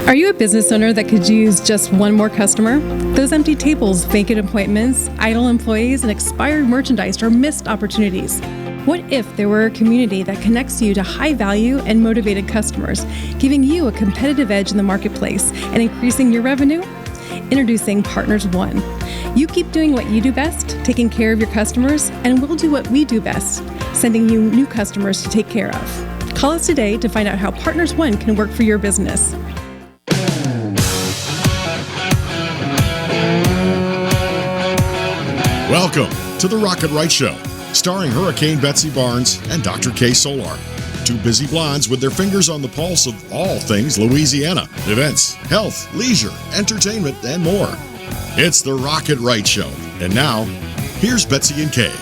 Are you a business owner that could use just one more customer? Those empty tables, vacant appointments, idle employees, and expired merchandise are missed opportunities. What if there were a community that connects you to high-value and motivated customers, giving you a competitive edge in the marketplace and increasing your revenue? Introducing Partners One. You keep doing what you do best, taking care of your customers, and we'll do what we do best, sending you new customers to take care of. Call us today to find out how Partners One can work for your business. Welcome to the Rocket Right Show, starring Hurricane Betsy Barnes and Dr. K. Solar. Two busy blondes with their fingers on the pulse of all things Louisiana. Events, health, leisure, entertainment, and more. It's the Rocket Right Show. And now, here's Betsy and Kay.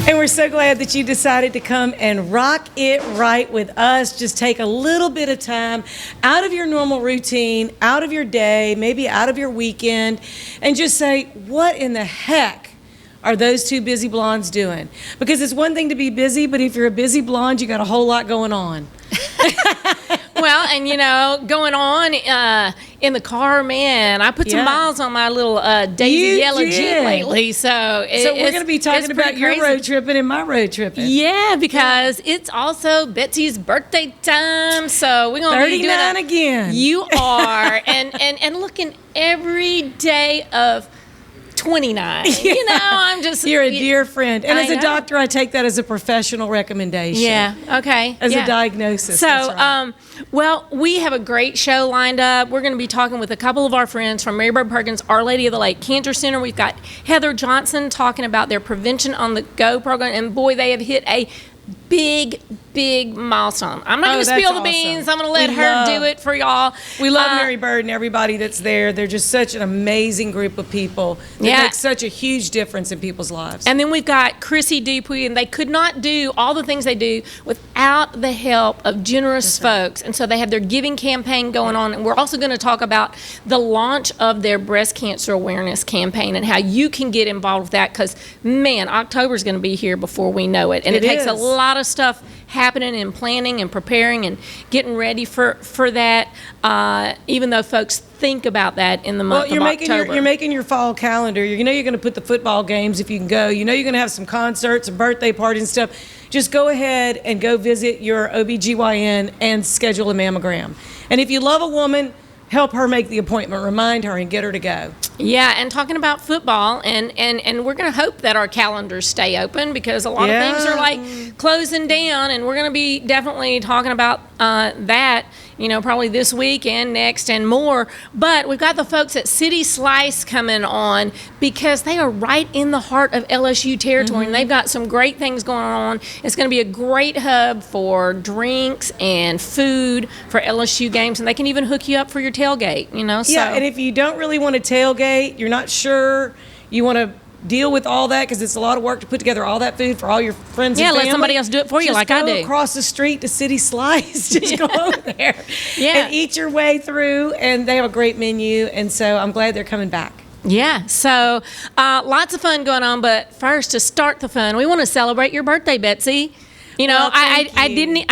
And we're so glad that you decided to come and rock it right with us. Just take a little bit of time out of your normal routine, out of your day, maybe out of your weekend, and just say, what in the heck are those two busy blondes doing? Because it's one thing to be busy, but if you're a busy blonde, you got a whole lot going on. Well, and going on in the car, man, I put some miles on my little Daisy Yellow Jeep lately. So we're going to be talking about your road tripping and my road tripping. Yeah, because it's also Betsy's birthday time. So we're going to be doing 39 again. You are, and looking every day of 29. Yeah. I'm just... You're a dear friend. And as a doctor, I take that as a professional recommendation. Yeah, okay. As a diagnosis. So, that's right. Well, we have a great show lined up. We're going to be talking with a couple of our friends from Marybird Perkins, Our Lady of the Lake Cancer Center. We've got Heather Johnson talking about their Prevention on the Go program. And boy, they have hit a big milestone. I'm not going to spill the beans. I'm going to let her do it for y'all. We love Marybird and everybody that's there. They're just such an amazing group of people that make such a huge difference in people's lives. And then we've got Chrissy Dupuy, and they could not do all the things they do without the help of generous folks. And so they have their giving campaign going on. And we're also going to talk about the launch of their breast cancer awareness campaign and how you can get involved with that, because, man, October is going to be here before we know it. And it takes a lot of stuff happening and planning and preparing and getting ready for that, even though folks think about that in the month of October. You're making your fall calendar. You're going to put the football games if you can go. You're going to have some concerts and birthday parties and stuff. Just go ahead and go visit your OBGYN and schedule a mammogram. And if you love a woman, help her make the appointment. Remind her and get her to go. Yeah, and talking about football, and we're going to hope that our calendars stay open, because a lot of things are like closing down, and we're going to be definitely talking about that, probably this week and next and more. But we've got the folks at City Slice coming on, because they are right in the heart of LSU territory, and they've got some great things going on. It's going to be a great hub for drinks and food for LSU games, and they can even hook you up for your tailgate, Yeah, and if you don't really want to tailgate, you're not sure, you want to deal with all that, because it's a lot of work to put together all that food for all your friends and family. Let somebody else do it for you, like I do. Just go across the street to City Slice. Just go over there and eat your way through, and they have a great menu, and so I'm glad they're coming back. Yeah, so lots of fun going on, but first, to start the fun, we want to celebrate your birthday, Betsy. I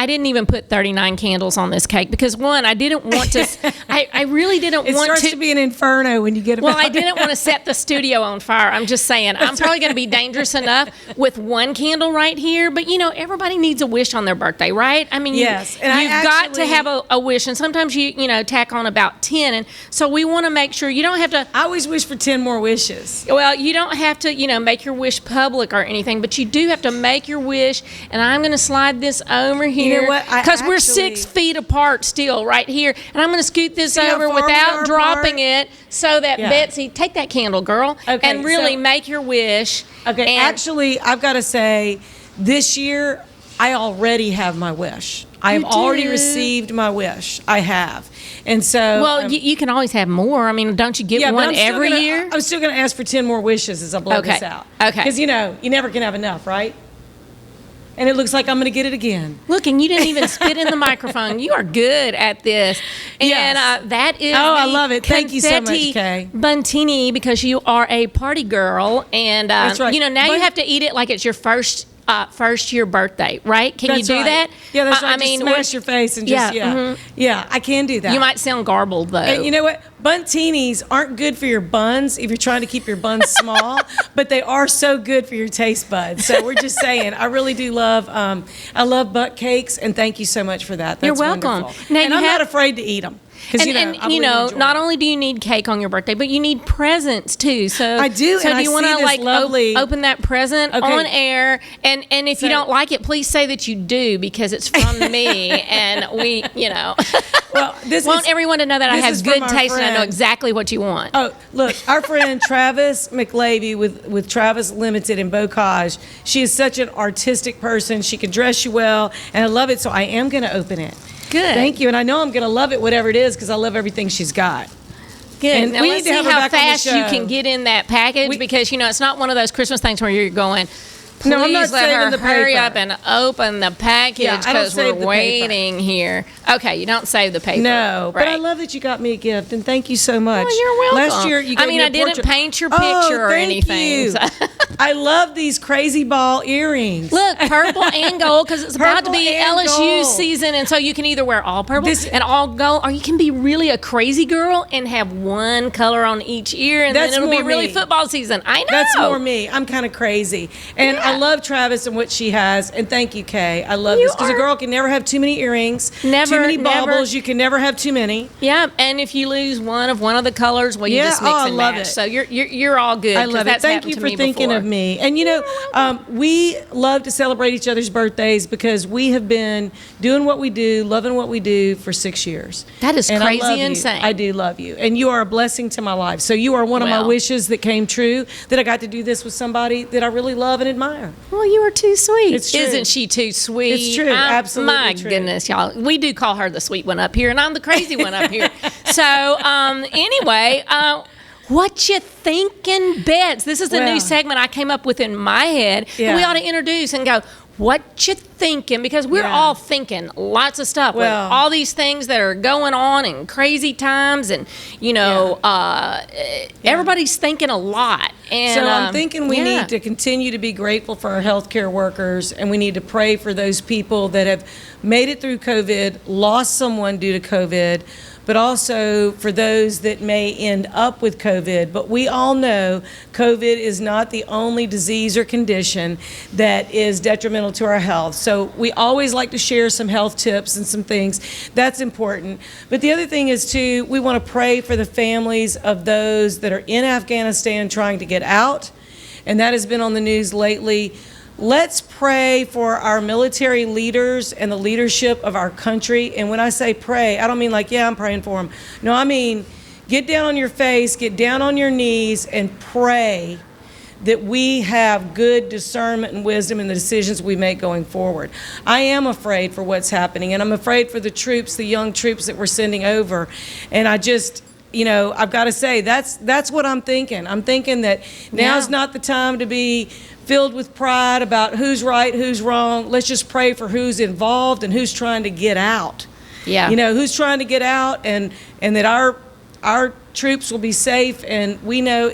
didn't even put 39 candles on this cake, because one, I didn't want to. I really didn't want to. It starts to be an inferno when you get. Well, I didn't want to set the studio on fire. I'm just saying, I'm probably going to be dangerous enough with one candle right here. But everybody needs a wish on their birthday, right? I mean, yes, and you've got to have a wish, and sometimes you tack on about 10, and so we want to make sure you don't have to. I always wish for 10 more wishes. Well, you don't have to, make your wish public or anything, but you do have to make your wish, and I'm going to slide this over here, because we're 6 feet apart still right here, and I'm going to scoot this over without dropping it, so that Betsy, take that candle, girl, and really make your wish. Okay, actually, I've got to say, this year I already have my wish. I have already received my wish. I have. And so... Well, you can always have more. I mean, don't you get one every year? I'm still going to ask for 10 more wishes as I blow this out. Okay. Because, you never can have enough, right? and it looks like I'm going to get it again. Look, and you didn't even spit in the microphone. You are good at this. And Yes. that is I love it. Thank you so much, confetti Kay. Buntini, because you are a party girl. And, That's right. now you have to eat it like it's your first year birthday, right? Can you That's do right. that? Yeah, that's right. I mean, just smash your face and just, yeah, I can do that. you might sound garbled, though. And you know what? Buntinis aren't good for your buns if you're trying to keep your buns small, but they are so good for your taste buds. So we're just saying, I really do love, I love butt cakes, and thank you so much for that. That's You're welcome. wonderful. Now, and you I'm have- not afraid to eat them. I really enjoy not it. only do you need cake on your birthday, but you need presents too. So I do, So and do you I want see to this like lovely- open that present Okay. on air? And if you So- don't like it, please say that you do, because it's from me, and we, Well, this want is, everyone to know that I this have is from good our taste and I know friend. exactly what you want. Oh, look, our friend Travis McLavy with Travis Limited in Bocage. She is such an artistic person. She can dress you well, and I love it. So I am going to open it. Good. Thank you, and I know I'm going to love it, whatever it is, because I love everything she's got. Good. And Now we let's need to see have her how back on the fast you show. can get in that package, because it's not one of those Christmas things where you're going, please No, I'm not let saving her the hurry paper. up and open the package, Yeah, I don't because we're save the paper. waiting here. Okay, you don't save the paper. No, but I Right. love that you got me a gift, and thank you so much. Oh, you're welcome. Last year, you gave me a I didn't portrait. paint your picture or thank anything. you. so- I love these crazy ball earrings. Look, purple and gold, because it's about to Purple be and LSU gold. season, and so you can either wear all purple This- and all gold, or you can be really a crazy girl and have one color on each ear, and That's then it'll be more really me. football season. I know. That's more me. I'm kind of crazy. And I Yeah. love Travis and what she has. And thank you, Kay. I love You this. Because a are- girl can never have too many earrings. Never, Too many never. baubles. You can never have too many. Yeah, and if you lose one of the colors, well, you Yeah, just mix I and love match. it. So you're all good. I 'cause love it. that's Thank happened you to for me thinking before. of me. And we love to celebrate each other's birthdays because we have been doing what we do, loving what we do for 6 years. That is And I crazy love you. insane. I do love you. And you are a blessing to my life. So you are one of my Well. wishes that came true, that I got to do this with somebody that I really love and admire. Well, you are too sweet. It's true. Isn't she too sweet? It's true. Absolutely My true. goodness, y'all. We do call her the sweet one up here, and I'm the crazy one up here. So, anyway, what you thinking bets? This is a Well. new segment I came up with in my head. Yeah. And we ought to introduce and go, what you thinking? Because we're Yeah. all thinking lots of stuff. With Well. all these things that are going on in crazy times, and everybody's thinking a lot. And So I'm thinking we yeah. need to continue to be grateful for our healthcare workers, and we need to pray for those people that have made it through COVID, lost someone due to COVID, but also for those that may end up with COVID. But we all know COVID is not the only disease or condition that is detrimental to our health. So we always like to share some health tips and some things. That's important. But the other thing is, too, we want to pray for the families of those that are in Afghanistan trying to get out, and that has been on the news lately. Let's pray for our military leaders and the leadership of our country. And when I say pray, I don't mean like, yeah, I'm praying for them. No, I mean get down on your face, get down on your knees, and pray that we have good discernment and wisdom in the decisions we make going forward. I am afraid for what's happening, and I'm afraid for the troops, the young troops that we're sending over. And I just, I've got to say, that's what I'm thinking. I'm thinking that now's not the time to be filled with pride about who's right, who's wrong. Let's just pray for who's involved and who's trying to get out. Yeah. Who's trying to get out, and that our troops will be safe. And we know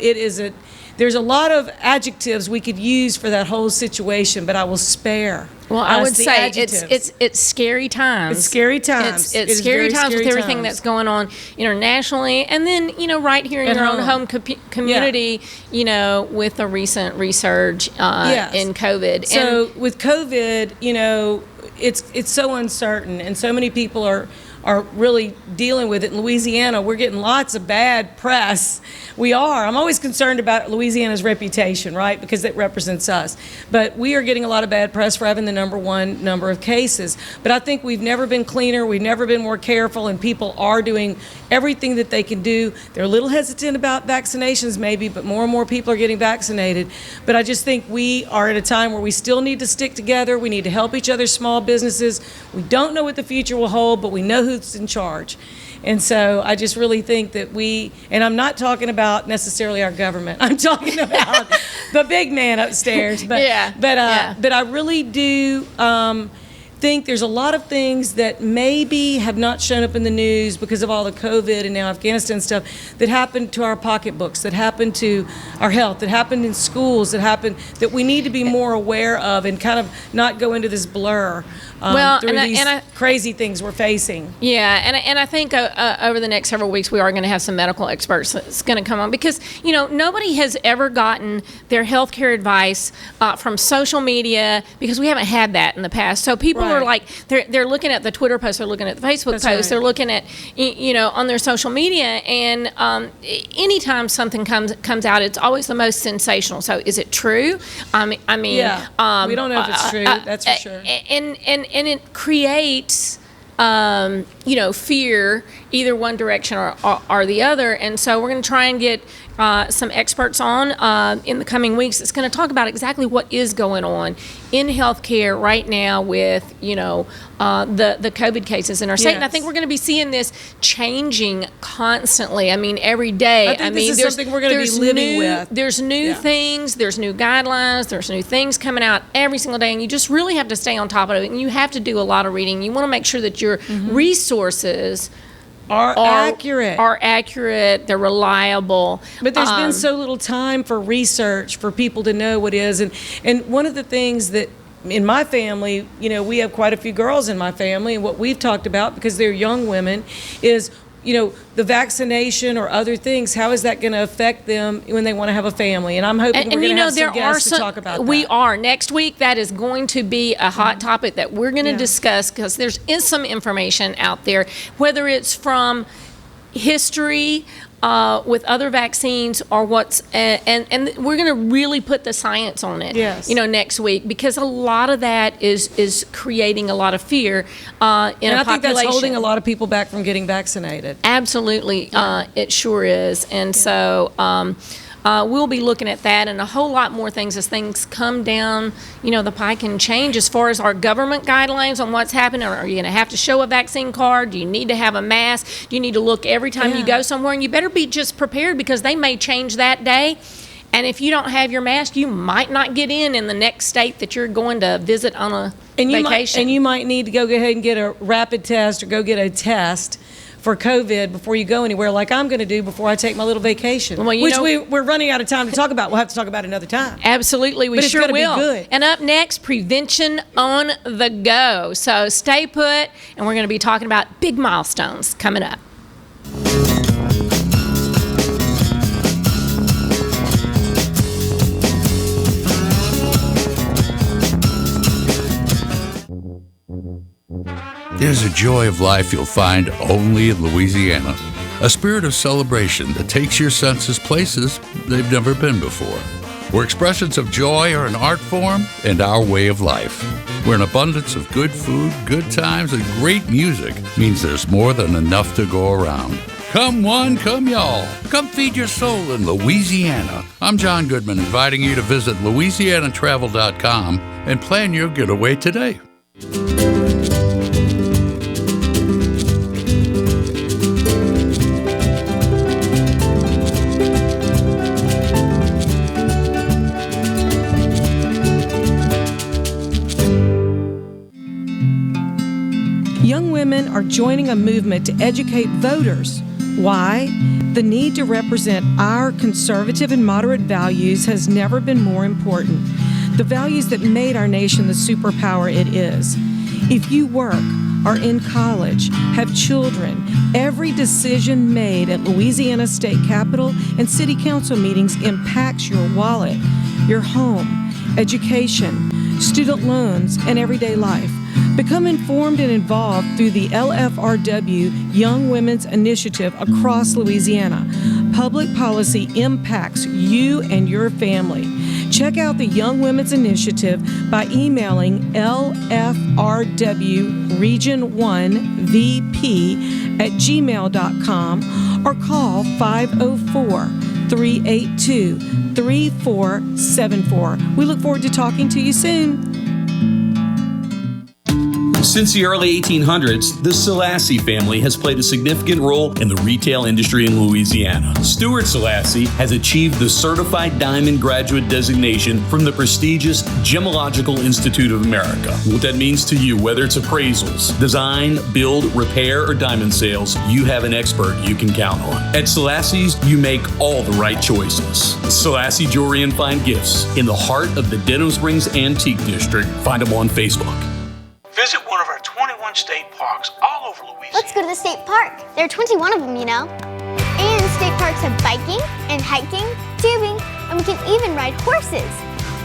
there's a lot of adjectives we could use for that whole situation, but I will spare. Well, I us would the say adjectives. it's scary times. It's scary times. It's It is scary very times with scary everything times. that's going on internationally, and then right here in At your own home. community. With the recent resurge Yes. in COVID. So with COVID, it's so uncertain, and so many people are really dealing with it. In Louisiana, we're getting lots of bad press. We are. I'm always concerned about Louisiana's reputation, right? Because it represents us. But we are getting a lot of bad press for having the #1 number of cases. But I think we've never been cleaner. We've never been more careful, and people are doing everything that they can do. They're a little hesitant about vaccinations maybe, but more and more people are getting vaccinated. But I just think we are at a time where we still need to stick together. We need to help each other, small businesses. We don't know what the future will hold, but we know who's in charge. And so I just really think that and I'm not talking about necessarily our government. I'm talking about the big man upstairs. But I really do think there's a lot of things that maybe have not shown up in the news because of all the COVID and now Afghanistan stuff that happened to our pocketbooks, that happened to our health, that happened in schools, that we need to be more aware of and kind of not go into this blur through these crazy things we're facing. Yeah, and I think over the next several weeks we are going to have some medical experts that's going to come on because, nobody has ever gotten their healthcare advice from social media because we haven't had that in the past. So people are like, they're looking at the Twitter posts, they're looking at the Facebook posts, they're looking at, on their social media, and anytime something comes out, it's always the most sensational. So is it true? I mean, we don't know if it's true. That's for sure. And it creates, fear either one direction or the other. And so we're going to try and get some experts on in the coming weeks. It's going to talk about exactly what is going on in healthcare right now with, the COVID cases in our state. And I think we're going to be seeing this changing constantly. I mean, every day. I think this is something we're going to be living with. There's new things, there's new guidelines, there's new things coming out every single day, and you just really have to stay on top of it. And you have to do a lot of reading. You want to make sure that your resources are accurate, they're reliable. But there's been so little time for research for people to know what is. And one of the things that in my family, we have quite a few girls in my family, and what we've talked about, because they're young women, is the vaccination or other things, how is that going to affect them when they want to have a family? And I'm hoping we're going to have some guests to talk about that. We are. Next week, that is going to be a hot topic that we're going to discuss, because there is some information out there, whether it's from history, with other vaccines or and we're going to really put the science on it, next week, because a lot of that is creating a lot of fear in a population. I think that's holding a lot of people back from getting vaccinated. Absolutely, it sure is. And so we'll be looking at that and a whole lot more things as things come down, the pike and change as far as our government guidelines on what's happening. Are you going to have to show a vaccine card? Do you need to have a mask? Do you need to look every time you go somewhere? And you better be just prepared, because they may change that day. And if you don't have your mask, you might not get in the next state that you're going to visit on a vacation. You might need to go ahead and get a rapid test or go get a test for COVID before you go anywhere, like I'm going to do before I take my little vacation, we're running out of time to talk about. We'll have to talk about another time. Absolutely, we sure will. Be good. And up next, prevention on the go. So stay put, and we're going to be talking about big milestones coming up. There's a joy of life you'll find only in Louisiana. A spirit of celebration that takes your senses places they've never been before. Where expressions of joy are an art form and our way of life. Where an abundance of good food, good times, and great music means there's more than enough to go around. Come one, come y'all. Come feed your soul in Louisiana. I'm John Goodman, inviting you to visit LouisianaTravel.com and plan your getaway today. Young women are joining a movement to educate voters. Why? The need to represent our conservative and moderate values has never been more important. The values that made our nation the superpower it is. If you work, are in college, have children, every decision made at Louisiana State Capitol and City Council meetings impacts your wallet, your home, education, student loans, and everyday life. Become informed and involved through the LFRW Young Women's Initiative across Louisiana. Public policy impacts you and your family. Check out the Young Women's Initiative by emailing lfrw region1vp@gmail.com or call 504-382-3474. We look forward to talking to you soon. Since the early 1800s, the Selassie family has played a significant role in the retail industry in Louisiana. Stuart Selassie has achieved the Certified Diamond Graduate designation from the prestigious Gemological Institute of America. What that means to you, whether it's appraisals, design, build, repair, or diamond sales, you have an expert you can count on. At Selassie's, you make all the right choices. Selassie Jewelry and Fine Gifts in the heart of the Denham Springs Antique District. Find them on Facebook. Visit one of our 21 state parks all over Louisiana. Let's go to the state park. There are 21 of them, you know. And state parks have biking and hiking, tubing, and we can even ride horses.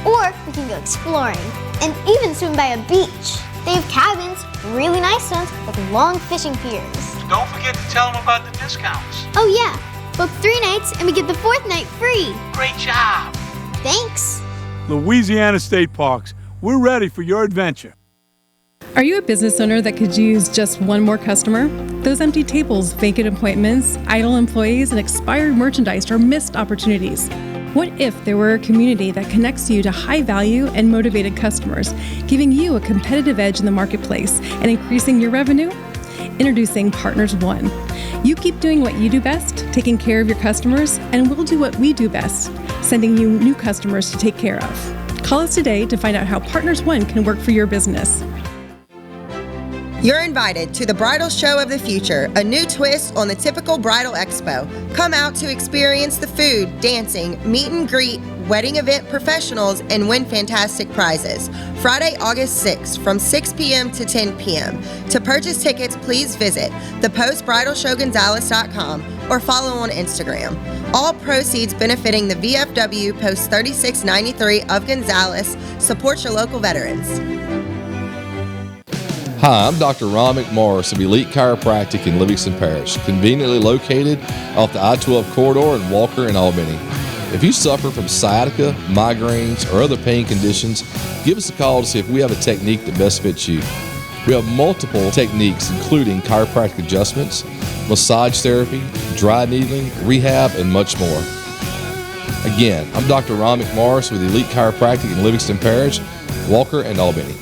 Or we can go exploring and even swim by a beach. They have cabins, really nice ones, with long fishing piers. Don't forget to tell them about the discounts. Oh yeah, book 3 nights and we get the 4th night free. Great job. Thanks. Louisiana State Parks, we're ready for your adventure. Are you a business owner that could use just one more customer? Those empty tables, vacant appointments, idle employees, and expired merchandise are missed opportunities. What if there were a community that connects you to high-value and motivated customers, giving you a competitive edge in the marketplace and increasing your revenue? Introducing Partners One. You keep doing what you do best, taking care of your customers, and we'll do what we do best, sending you new customers to take care of. Call us today to find out how Partners One can work for your business. You're invited to the Bridal Show of the Future, a new twist on the typical bridal expo. Come out to experience the food, dancing, meet and greet, wedding event professionals, and win fantastic prizes. Friday, August 6th from 6 p.m. to 10 p.m. To purchase tickets, please visit thepostbridalshowgonzales.com or follow on Instagram. All proceeds benefiting the VFW Post 3693 of Gonzales. Support your local veterans. Hi, I'm Dr. Ron McMorris of Elite Chiropractic in Livingston Parish, conveniently located off the I-12 corridor in Walker and Albany. If you suffer from sciatica, migraines, or other pain conditions, give us a call to see if we have a technique that best fits you. We have multiple techniques including chiropractic adjustments, massage therapy, dry needling, rehab, and much more. Again, I'm Dr. Ron McMorris with Elite Chiropractic in Livingston Parish, Walker, and Albany.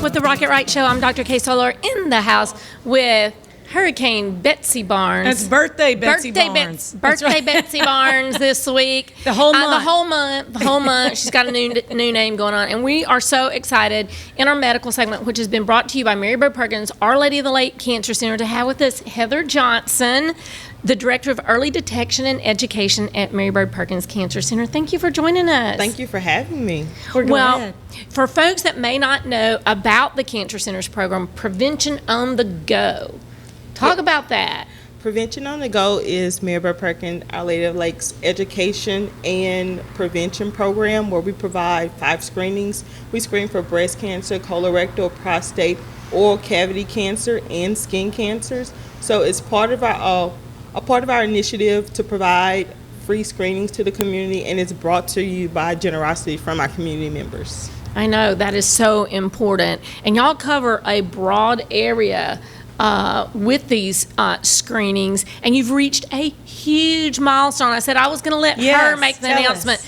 With the Rocket Right Show, I'm Dr. Kay Solar in the house with Hurricane Betsy Barnes. That's birthday Betsy Barnes. Birthday Betsy Barnes this week. The whole month. The whole month. She's got a new name going on. And we are so excited in our medical segment, which has been brought to you by Mary Bird Perkins, Our Lady of the Lake Cancer Center, to have with us Heather Johnson, the Director of Early Detection and Education at Mary Bird Perkins Cancer Center. Thank you for joining us. Thank you for having me. Well, for folks that may not know about the Cancer Center's program, Prevention on the Go, talk about that. Prevention on the Go is Mary Bird Perkins, Our Lady of Lake's education and prevention program where we provide 5 screenings. We screen for breast cancer, colorectal, prostate, oral cavity cancer, and skin cancers. So it's part of our initiative to provide free screenings to the community, and it's brought to you by generosity from our community members. I know, that is so important. And y'all cover a broad area with these screenings, and you've reached a huge milestone. I said I was going to let her make the announcement.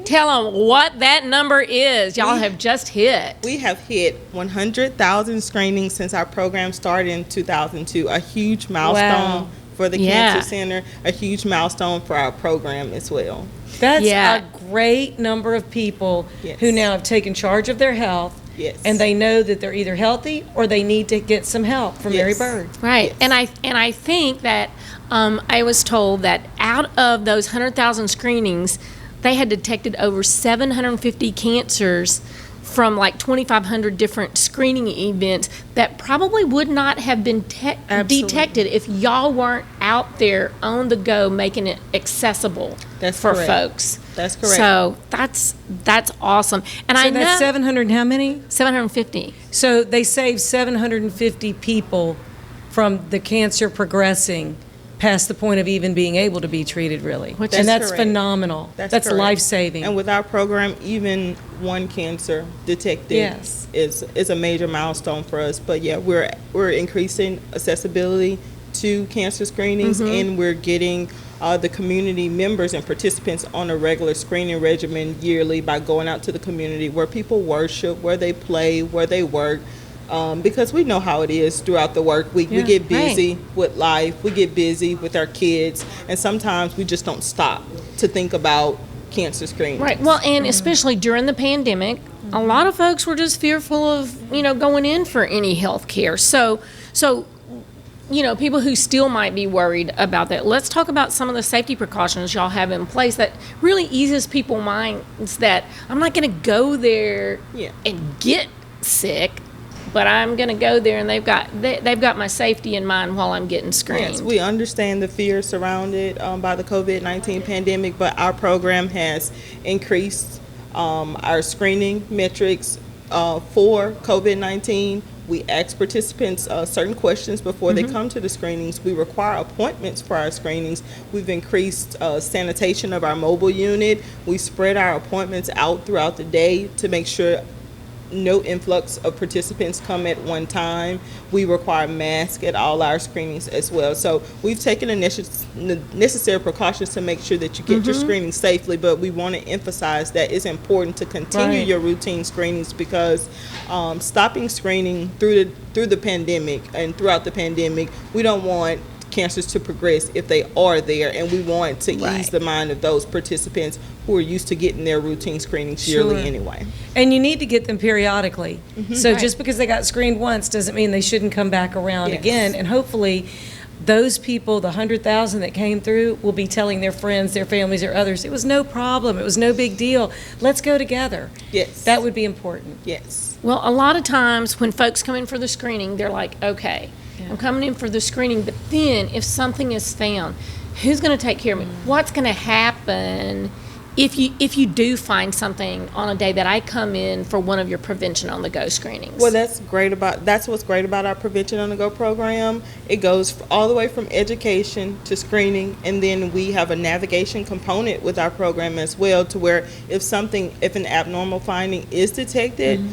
Tell them what that number is. Y'all have just hit. We have hit 100,000 screenings since our program started in 2002. A huge milestone for the Cancer Center, a huge milestone for our program as well. That's a great number of people who now have taken charge of their health. Yes. And they know that they're either healthy or they need to get some help from Mary Bird. Right. Yes. And I think that I was told that out of those 100,000 screenings, they had detected over 750 cancers from like 2,500 different screening events that probably would not have been detected if y'all weren't out there on the go making it accessible for folks. That's correct. So that's awesome. And so I know that's 700 and how many? 750. So they saved 750 people from the cancer progressing past the point of even being able to be treated, really. And that's correct. phenomenal. That's correct. life-saving. And with our program, even one cancer detected Yes. is a major milestone for us. But yeah, we're increasing accessibility to cancer screenings, and we're getting the community members and participants on a regular screening regimen yearly by going out to the community where people worship, where they play, where they work. Because we know how it is throughout the work week. We get busy with life. We get busy with our kids. And sometimes we just don't stop to think about cancer screening. Right. Well, and especially during the pandemic, a lot of folks were just fearful of, going in for any health care. So, people who still might be worried about that, let's talk about some of the safety precautions y'all have in place that really eases people's minds that I'm not going to go there and get sick, but I'm going to go there and they've got my safety in mind while I'm getting screened. Yes, we understand the fear surrounded by the COVID-19 pandemic, but our program has increased our screening metrics for COVID-19. We ask participants certain questions before they come to the screenings. We require appointments for our screenings. We've increased sanitation of our mobile unit. We spread our appointments out throughout the day to make sure no influx of participants come at one time. We require masks at all our screenings as well. So we've taken the necessary precautions to make sure that you get your screening safely, but we want to emphasize that it's important to continue your routine screenings because stopping screening through the pandemic and throughout the pandemic, we don't want cancers to progress if they are there, and we want to ease the mind of those participants who are used to getting their routine screenings yearly anyway. And you need to get them periodically. So just because they got screened once doesn't mean they shouldn't come back around again. And hopefully those people, the 100,000 that came through, will be telling their friends, their families, or others, it was no problem, it was no big deal. Let's go together. Yes. That would be important. Yes. Well, a lot of times when folks come in for the screening, they're like, okay, I'm coming in for the screening, but then if something is found, who's going to take care of me? What's going to happen if you do find something on a day that I come in for one of your prevention on the go screenings? Well, that's what's great about our prevention on the go program. It goes all the way from education to screening, and then we have a navigation component with our program as well, to where if an abnormal finding is detected,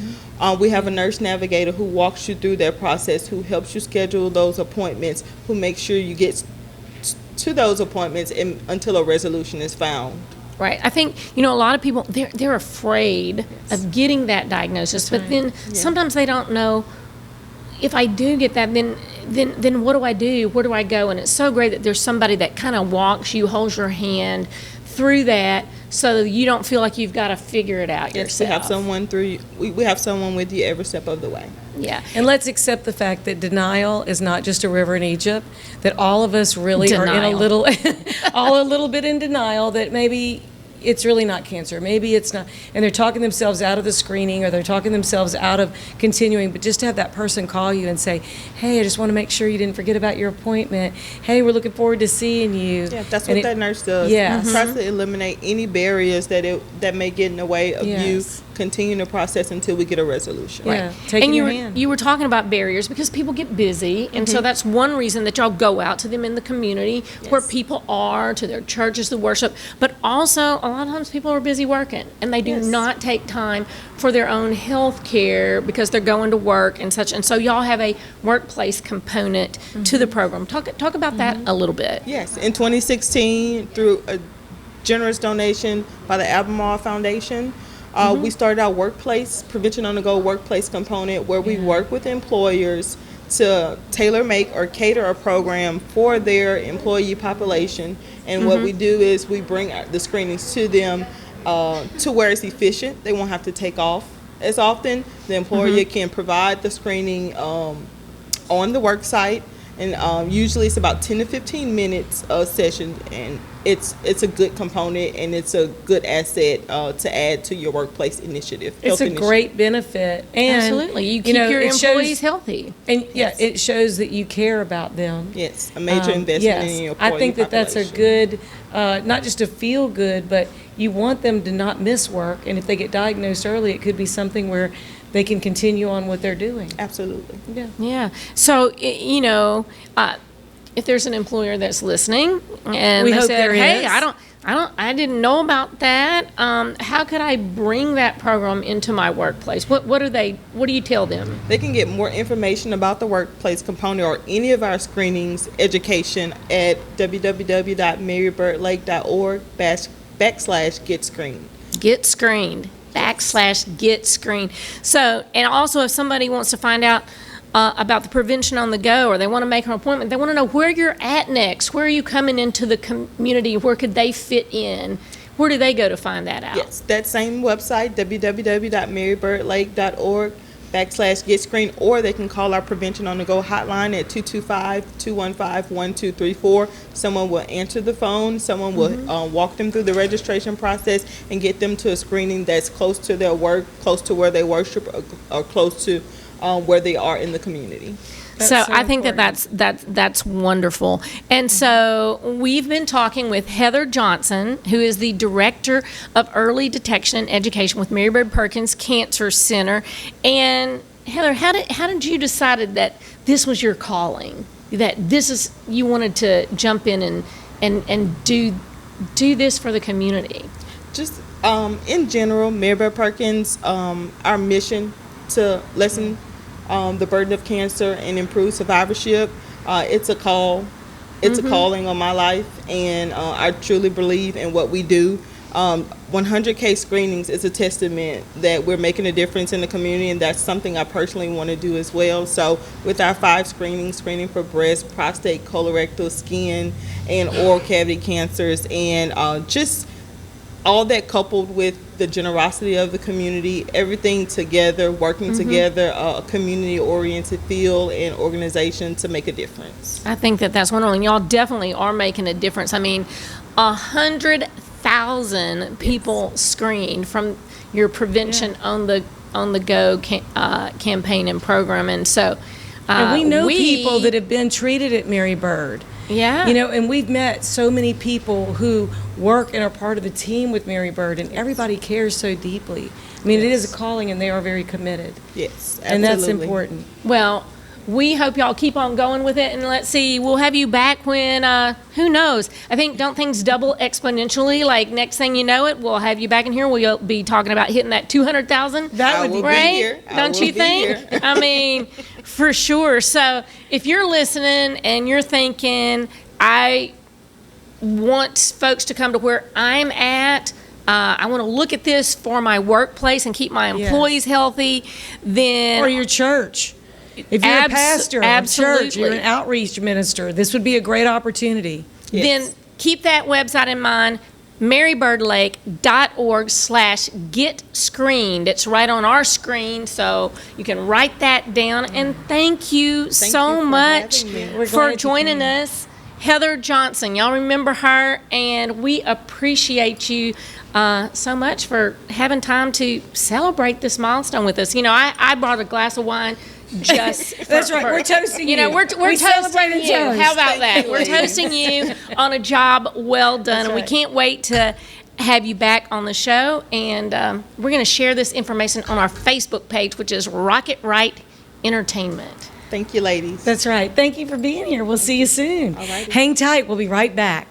we have a nurse navigator who walks you through that process, who helps you schedule those appointments, who makes sure you get to those appointments until a resolution is found. Right. I think, a lot of people, they're afraid of getting that diagnosis, but then sometimes they don't know, if I do get that, then what do I do? Where do I go? And it's so great that there's somebody that kind of walks you, holds your hand through that, so you don't feel like you've got to figure it out yourself. We have someone we have someone with you every step of the way. Yeah. And let's accept the fact that denial is not just a river in Egypt, that all of us really are in a little bit in denial that maybe it's really not cancer, maybe it's not, and they're talking themselves out of the screening, or they're talking themselves out of continuing. But just to have that person call you and say, hey, I just want to make sure you didn't forget about your appointment. Hey, we're looking forward to seeing you. Yeah, that's what that nurse does. Yes. Tries to eliminate any barriers that may get in the way of you continuing the process until we get a resolution. Yeah, taking your hand. You were talking about barriers because people get busy, and so that's one reason that y'all go out to them in the community where people are, to their churches to worship. But also, a lot of times people are busy working, and they do not take time for their own health care because they're going to work and such. And so y'all have a workplace component to the program. Talk about that a little bit. Yes. In 2016, through a generous donation by the Albemarle Foundation, we started our workplace, prevention on the go workplace component, where we work with employers to tailor make or cater a program for their employee population. And what we do is we bring the screenings to them to where it's efficient. They won't have to take off as often. The employer can provide the screening on the work site. And usually it's about 10 to 15 minutes a session, and it's a good component, and it's a good asset to add to your workplace initiative. It's a great benefit, and absolutely, you keep your employees healthy, and it shows that you care about them. Yes, a major investment in your employee I think that population. that's a good, not just to feel good, but you want them to not miss work, and if they get diagnosed early, it could be something where they can continue on what they're doing. Absolutely. Yeah. Yeah. So, if there's an employer that's listening and We they hope said, there hey, is. I didn't know about that. How could I bring that program into my workplace? What do you tell them? They can get more information about the workplace component or any of our screenings education at www.marybirdlake.org/get screened. Get screened. /get screened. So, and also if somebody wants to find out about the prevention on the go, or they want to make an appointment, they want to know where you're at next, where are you coming into the community, where could they fit in, where do they go to find that out? Yes, that same website, www.marybirdlake.org/get screened, or they can call our prevention on the go hotline at 225-215-1234. Someone will answer the phone, someone will walk them through the registration process and get them to a screening that's close to their work, close to where they worship, or close to where they are in the community. So I think that's wonderful. And so we've been talking with Heather Johnson, who is the Director of Early Detection and Education with Mary Bird Perkins Cancer Center. And Heather, how did you decide that this was your calling? That you wanted to jump in and do this for the community? Just in general, Mary Bird Perkins, our mission to lessen the burden of cancer and improve survivorship. It's a call. It's a calling on my life, and I truly believe in what we do. 100K screenings is a testament that we're making a difference in the community, and that's something I personally want to do as well. So with our 5 screening for breast, prostate, colorectal, skin, and oral cavity cancers, and just all that coupled with the generosity of the community, everything together, working together, a community-oriented feel and organization to make a difference. I think that's wonderful, and y'all definitely are making a difference. I mean, 100,000 people screened from your prevention on the go campaign and program, and so and we know people that have been treated at Mary Bird. Yeah. And we've met so many people who work and are part of the team with Mary Bird, and everybody cares so deeply. I mean, it is a calling, and they are very committed. Yes, absolutely. And that's important. Well, we hope y'all keep on going with it, and let's see, we'll have you back when, who knows? Don't things double exponentially? Like, next thing you know it, we'll have you back in here. We'll be talking about hitting that 200,000. That would be right? Here. Don't you think? I mean, for sure. So if you're listening and you're thinking, I want folks to come to where I'm at, I want to look at this for my workplace and keep my employees healthy, then... Or your church. If you're a pastor of a church, you're an outreach minister, this would be a great opportunity. Then keep that website in mind, marybirdlake.org/get screened. It's right on our screen, so you can write that down. And thank you so much for joining us, Heather Johnson. Y'all remember her, and we appreciate you so much for having time to celebrate this milestone with us. I brought a glass of wine just That's right. We're toasting you. We're toasting you. How about that? We're toasting you on a job well done. And we can't wait to have you back on the show. And we're going to share this information on our Facebook page, which is Rocket Right Entertainment. Thank you, ladies. That's right. Thank you for being here. We'll see you soon. All righty. Hang tight. We'll be right back.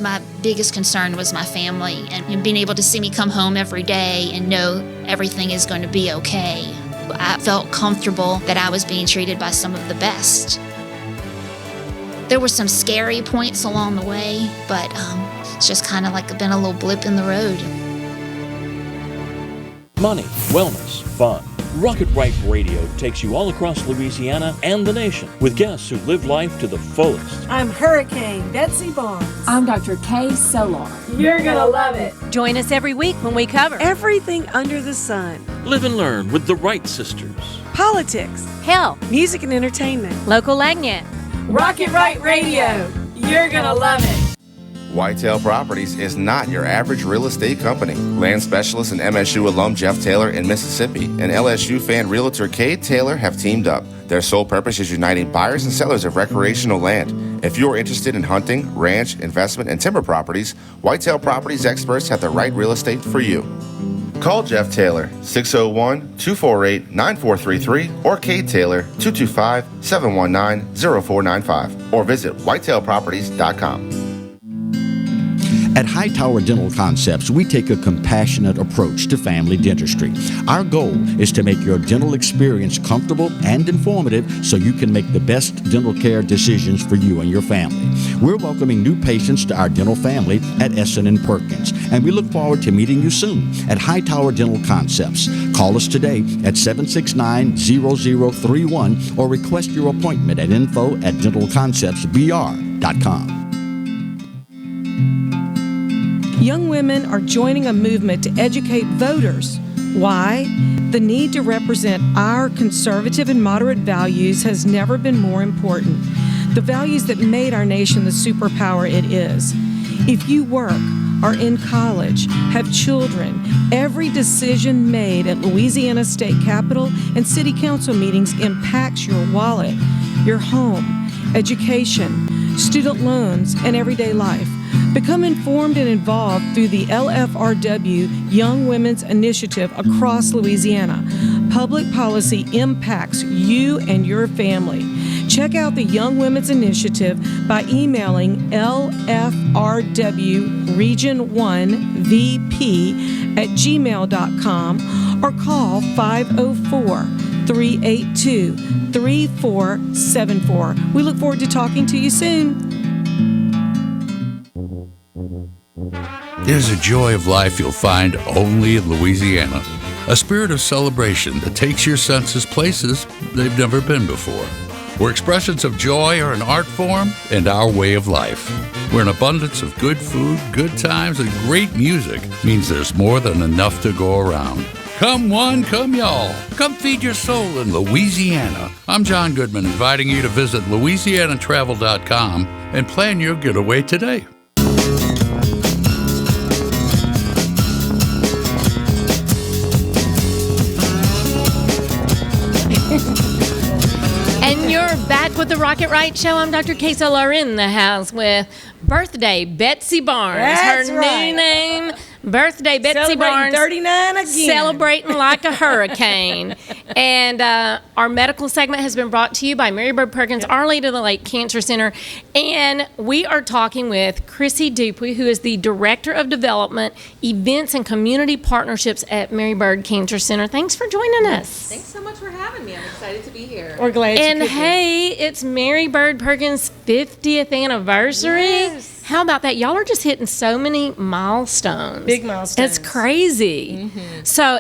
My biggest concern was my family and being able to see me come home every day and know everything is going to be okay. I felt comfortable that I was being treated by some of the best. There were some scary points along the way, but it's just kind of like been a little blip in the road. Money, wellness, fun. Rocket Right Radio takes you all across Louisiana and the nation with guests who live life to the fullest. I'm Hurricane Betsy Barnes. I'm Dr. Kay Solar. You're gonna love it. Join us every week when we cover everything under the sun. Live and learn with the Wright sisters. Politics, health, music and entertainment, local Lagnet. Rocket Right Radio. You're gonna love it. Whitetail Properties is not your average real estate company. Land specialist and MSU alum Jeff Taylor in Mississippi and LSU fan realtor Cade Taylor have teamed up. Their sole purpose is uniting buyers and sellers of recreational land. If you're interested in hunting, ranch, investment, and timber properties, Whitetail Properties experts have the right real estate for you. Call Jeff Taylor, 601-248-9433, or Kate Taylor, 225-719-0495, or visit whitetailproperties.com. At Hightower Dental Concepts, we take a compassionate approach to family dentistry. Our goal is to make your dental experience comfortable and informative so you can make the best dental care decisions for you and your family. We're welcoming new patients to our dental family at Essen & Perkins, and we look forward to meeting you soon at Hightower Dental Concepts. Call us today at 769-0031 or request your appointment at info@dentalconceptsbr.com. Young women are joining a movement to educate voters. Why? The need to represent our conservative and moderate values has never been more important. The values that made our nation the superpower it is. If you work, are in college, have children, every decision made at Louisiana State Capitol and City Council meetings impacts your wallet, your home, education, student loans, and everyday life. Become informed and involved through the LFRW Young Women's Initiative across Louisiana. Public policy impacts you and your family. Check out the Young Women's Initiative by emailing lfrwregion1vp@gmail.com or call 504-382-3474. We look forward to talking to you soon. There's a joy of life you'll find only in Louisiana. A spirit of celebration that takes your senses places they've never been before. Where expressions of joy are an art form and our way of life. Where an abundance of good food, good times, and great music means there's more than enough to go around. Come one, come y'all. Come feed your soul in Louisiana. I'm John Goodman, inviting you to visit LouisianaTravel.com and plan your getaway today. And you're back with the Rocket Right Show. I'm Dr. Kay Solar in the house with birthday Betsy Barnes. That's her right. new name, birthday Betsy Barnes. 39 again. Celebrating like a hurricane. And our medical segment has been brought to you by Mary Bird Perkins, Our Lady of the Lake Cancer Center. And we are talking with Chrissy Dupuy, who is the Director of Development, Events, and Community Partnerships at Mary Bird Cancer Center. Thanks for joining us. Thanks so much for having me. I'm excited to be here. We're glad you And could be. hey, it's Mary Bird Perkins' 50th anniversary. Yes. How about that? Y'all are just hitting so many milestones. Big milestones. It's crazy. So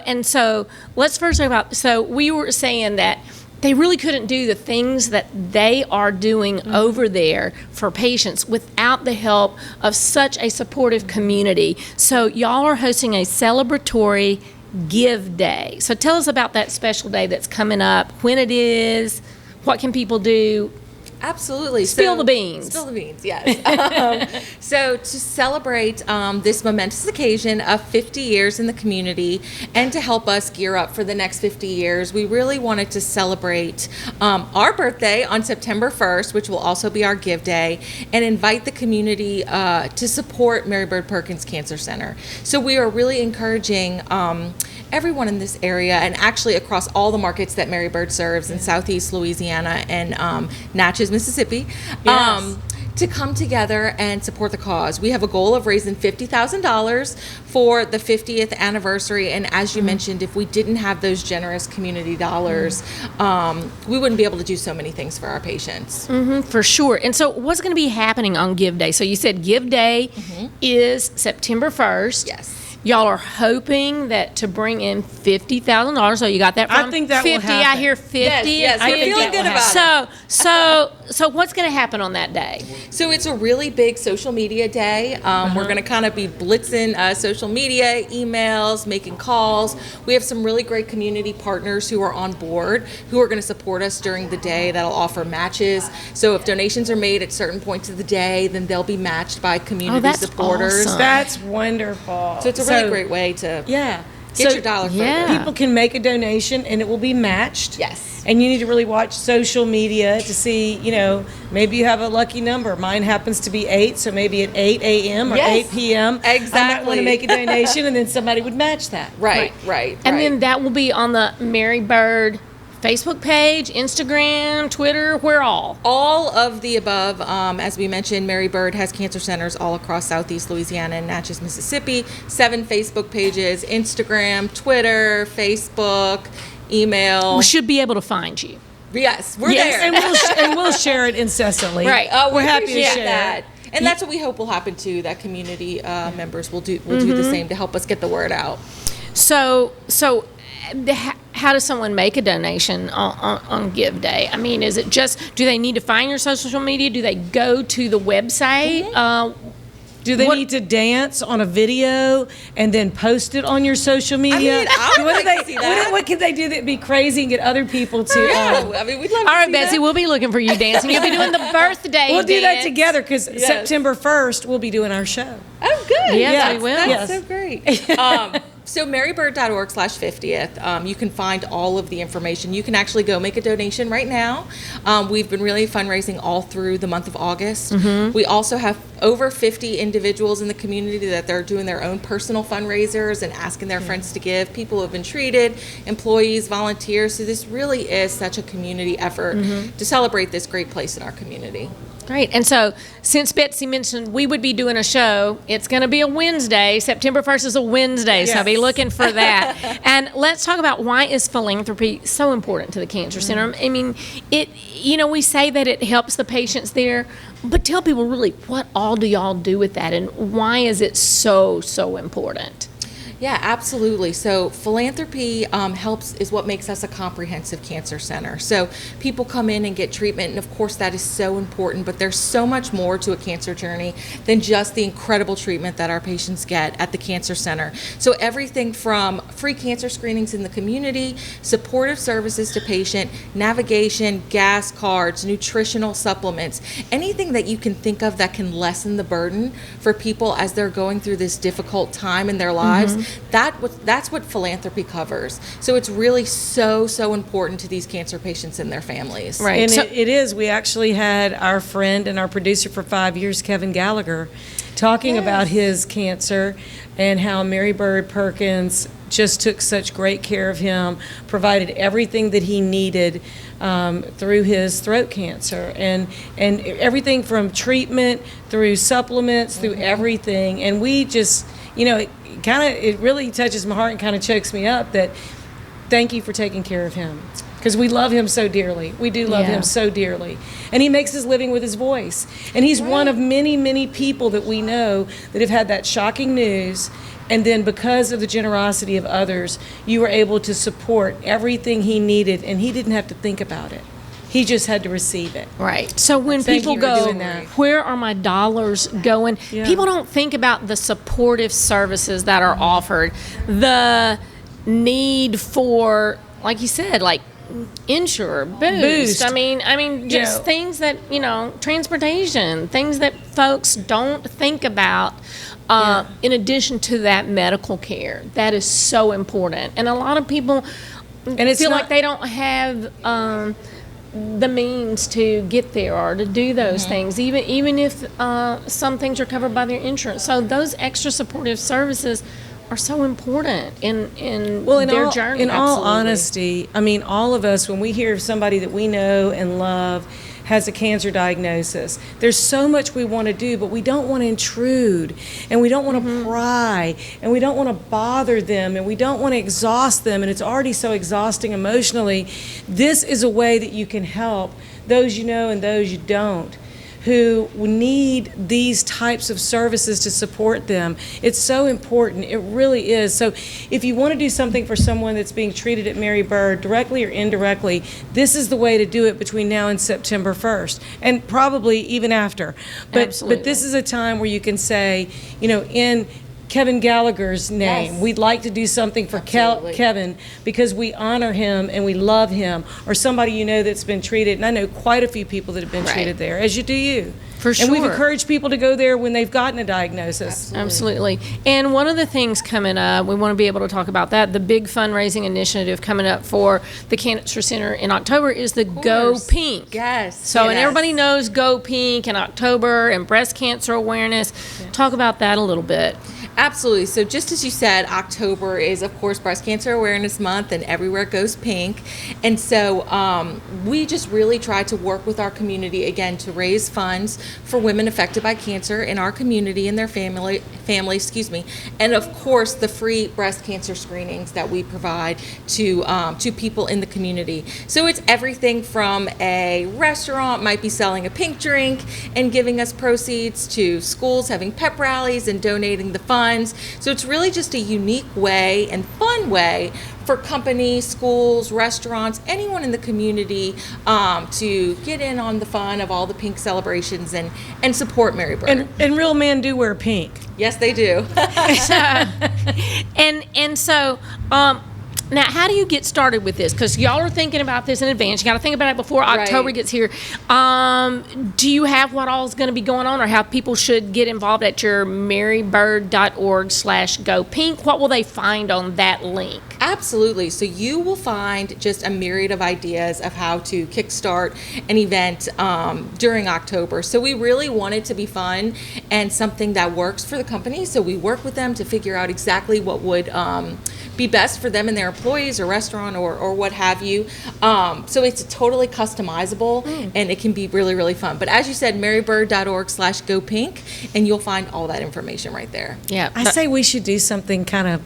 let's first talk about, so we were saying that they really couldn't do the things that they are doing over there for patients without the help of such a supportive community. So y'all are hosting a celebratory Give Day. So tell us about that special day that's coming up, when it is, what can people do? Absolutely. Spill the beans. Spill the beans, yes. So to celebrate this momentous occasion of 50 years in the community and to help us gear up for the next 50 years, we really wanted to celebrate our birthday on September 1st, which will also be our Give Day, and invite the community to support Mary Bird Perkins Cancer Center. So we are really encouraging everyone in this area, and actually across all the markets that Mary Bird serves in Southeast Louisiana and Natchez, Mississippi, to come together and support the cause. We have a goal of raising $50,000 for the 50th anniversary, and as you mentioned, if we didn't have those generous community dollars, we wouldn't be able to do so many things for our patients. For sure. And so what's going to be happening on Give Day? So you said Give Day is September 1st. Yes. Y'all are hoping that to bring in $50,000. So you got that from I think that 50. will happen. I hear 50. Yes, I we're think feeling that good will about happen. So what's going to happen on that day? So it's a really big social media day. We're going to kind of be blitzing social media, emails, making calls. We have some really great community partners who are on board, who are going to support us during the day. That'll offer matches. So if donations are made at certain points of the day, then they'll be matched by community that's supporters. awesome. That's wonderful. So it's a really great way to Get your dollar further. People can make a donation and it will be matched. Yes. And you need to really watch social media to see, maybe you have a lucky number. Mine happens to be 8, so maybe at 8 a.m. or 8 p.m. Exactly. I might want to make a donation and then somebody would match that. Right. And then that will be on the Mary Bird Facebook page, Instagram, Twitter, where all? All of the above. As we mentioned, Mary Bird has cancer centers all across Southeast Louisiana and Natchez, Mississippi. 7 Facebook pages, Instagram, Twitter, Facebook, email. We should be able to find you. Yes, we're there. And we'll share it incessantly. Right. We're happy to share that. And that's what we hope will happen too, that community members will do the same to help us get the word out. So how does someone make a donation on Give Day? I mean, is it just, do they need to find your social media? Do they go to the website? Do they need to dance on a video and then post it on your social media? What can they do that'd be crazy and get other people to? We'd love All right, Betsy, we'll be looking for you dancing. You'll be doing the birthday We'll do that dance. together because September 1st we'll be doing our show. Oh, good. Yes, we will. That's so great. So marybird.org/50th, you can find all of the information. You can actually go make a donation right now. We've been really fundraising all through the month of August. We also have over 50 individuals in the community that they're doing their own personal fundraisers and asking their friends to give. People who have been treated, employees, volunteers. So this really is such a community effort to celebrate this great place in our community. Great. And so since Betsy mentioned we would be doing a show, it's going to be a Wednesday. September 1st is a Wednesday, so be looking for that. And let's talk about why is philanthropy so important to the Cancer Center. I mean, we say that it helps the patients there, but tell people really what all do y'all do with that and why is it so important? Yeah, absolutely. So philanthropy is what makes us a comprehensive cancer center. So people come in and get treatment, and of course that is so important, but there's so much more to a cancer journey than just the incredible treatment that our patients get at the cancer center. So everything from free cancer screenings in the community, supportive services to patient, navigation, gas cards, nutritional supplements, anything that you can think of that can lessen the burden for people as they're going through this difficult time in their lives. That's what philanthropy covers. So it's really so important to these cancer patients and their families. Right. And it is. We actually had our friend and our producer for 5 years, Kevin Gallagher, talking about his cancer and how Mary Bird Perkins just took such great care of him, provided everything that he needed through his throat cancer, and everything from treatment through supplements, through everything. And we just, it really touches my heart and kind of chokes me up that thank you for taking care of him, because we love him so dearly. We do love him so dearly. And he makes his living with his voice. And he's one of many people that we know that have had that shocking news. And then because of the generosity of others, you were able to support everything he needed, and he didn't have to think about it. He just had to receive it. Right. So when people go, where are my dollars going? People don't think about the supportive services that are offered, the need for, like you said, like insure, boost. I mean, just things that, transportation, things that folks don't think about. In addition to that medical care, that is so important. And a lot of people feel like they don't have the means to get there or to do those things, even if some things are covered by their insurance. So those extra supportive services are so important in their journey. In all honesty, I mean, all of us, when we hear of somebody that we know and love has a cancer diagnosis, there's so much we want to do, but we don't want to intrude, and we don't want to pry, and we don't want to bother them, and we don't want to exhaust them, and it's already so exhausting emotionally. This is a way that you can help those you know and those you don't, who need these types of services to support them. It's so important. It really is. So if you want to do something for someone that's being treated at Mary Bird, directly or indirectly, this is the way to do it between now and September 1st, and probably even after. But this is a time where you can say, in Kevin Gallagher's name, we'd like to do something for Kevin because we honor him and we love him, or somebody that's been treated. And I know quite a few people that have been treated there, as you do you. For And we've sure. encouraged people to go there when they've gotten a diagnosis. Absolutely. And one of the things coming up, we want to be able to talk about that. The big fundraising initiative coming up for the Cancer Center in October is the Go Pink. Yes. So, and yes. everybody knows Go Pink in October and breast cancer awareness. Talk about that a little bit. Absolutely. So just as you said, October is, of course, Breast Cancer Awareness Month, and everywhere goes pink. And so we just really try to work with our community, again, to raise funds for women affected by cancer in our community and their family, and of course, the free breast cancer screenings that we provide to people in the community. So it's everything from a restaurant might be selling a pink drink and giving us proceeds, to schools having pep rallies and donating the funds. So it's really just a unique way and fun way for companies, schools, restaurants, anyone in the community to get in on the fun of all the pink celebrations and support Mary Bird. And real men do wear pink. Yes, they do. So, now, how do you get started with this? Because y'all are thinking about this in advance. You got to think about it before October Right. gets here. Do you have what all is going to be going on, or how people should get involved at your marybird.org/gopink? What will they find on that link? Absolutely. So you will find just a myriad of ideas of how to kickstart an event during October. So we really want it to be fun and something that works for the company. So we work with them to figure out exactly what would be best for them and their employees or restaurant or what have you. So it's totally customizable and it can be really, really fun. But as you said, marybird.org/gopink, and you'll find all that information right there. Yeah. I say we should do something kind of